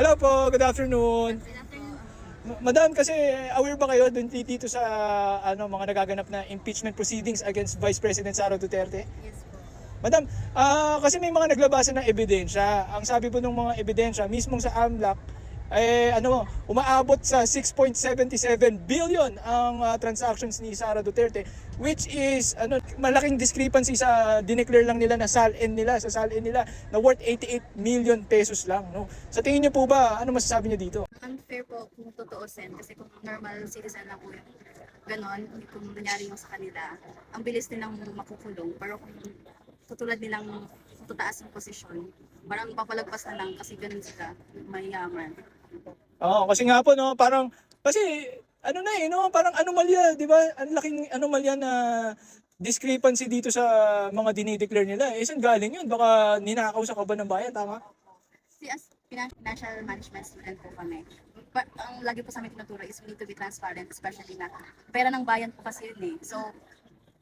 Hello po, good afternoon. Madam, kasi aware ba kayo dito sa mga nagaganap na impeachment proceedings against Vice President Sara Duterte? Yes po. Madam, kasi may mga naglabasan ng ebidensya. Ang sabi po ng mga ebidensya, mismong sa AMLAC, umaabot sa 6.77 billion ang transactions ni Sara Duterte, which is malaking discrepancy sa dineclare lang nila na SALN nila, na worth 88 million pesos lang, no? Sa tingin niyo po ba, ano masasabi niyo dito? Unfair po kung totoosin kasi kung normal citizen lang po yung ganon, kung nangyari yung sa kanila, ang bilis nilang makukulong. Pero kung tutulad nilang tutaas yung posisyon, parang papalagpas na lang kasi ganon sila, mayaman. Oo, kasi nga po, no, parang, kasi, parang anomalya, di ba? Ang laking anomalya na discrepancy dito sa mga dinideclare nila. Eh, saan galing yun? Baka ninakaw sa kaban ng bayan, tama? Kasi as financial management student po kami, ang lagi po sa amin tinuturo is we need to be transparent, especially na pera ng bayan po kasi yun eh. So,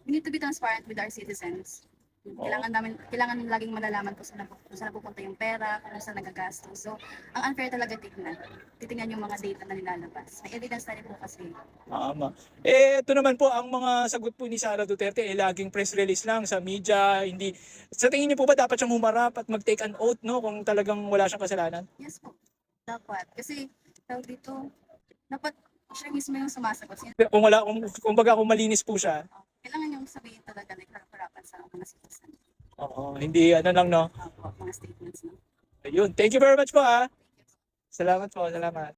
we need to be transparent with our citizens. Kailangan laging malalaman kung saan napupunta yung pera, kung saan nagagastos. So, ang unfair talaga titingnan yung mga data na nilalabas. May evidence na rin po kasi. Tama. Eh, ito naman po, ang mga sagot po ni Sara Duterte, laging press release lang sa media, hindi. Sa tingin niyo po ba dapat siyang humarap at mag-take an oath, no, kung talagang wala siyang kasalanan? Yes po, dapat. Kasi, tawag dito, dapat siya mismo yung sumasagot. Kung malinis po siya. Kailangan yung sabihin talaga na harapan sa mga citizen. Oo, hindi lang, no. Mga statements na. Ayun. Thank you very much po, ah. Salamat po, salamat.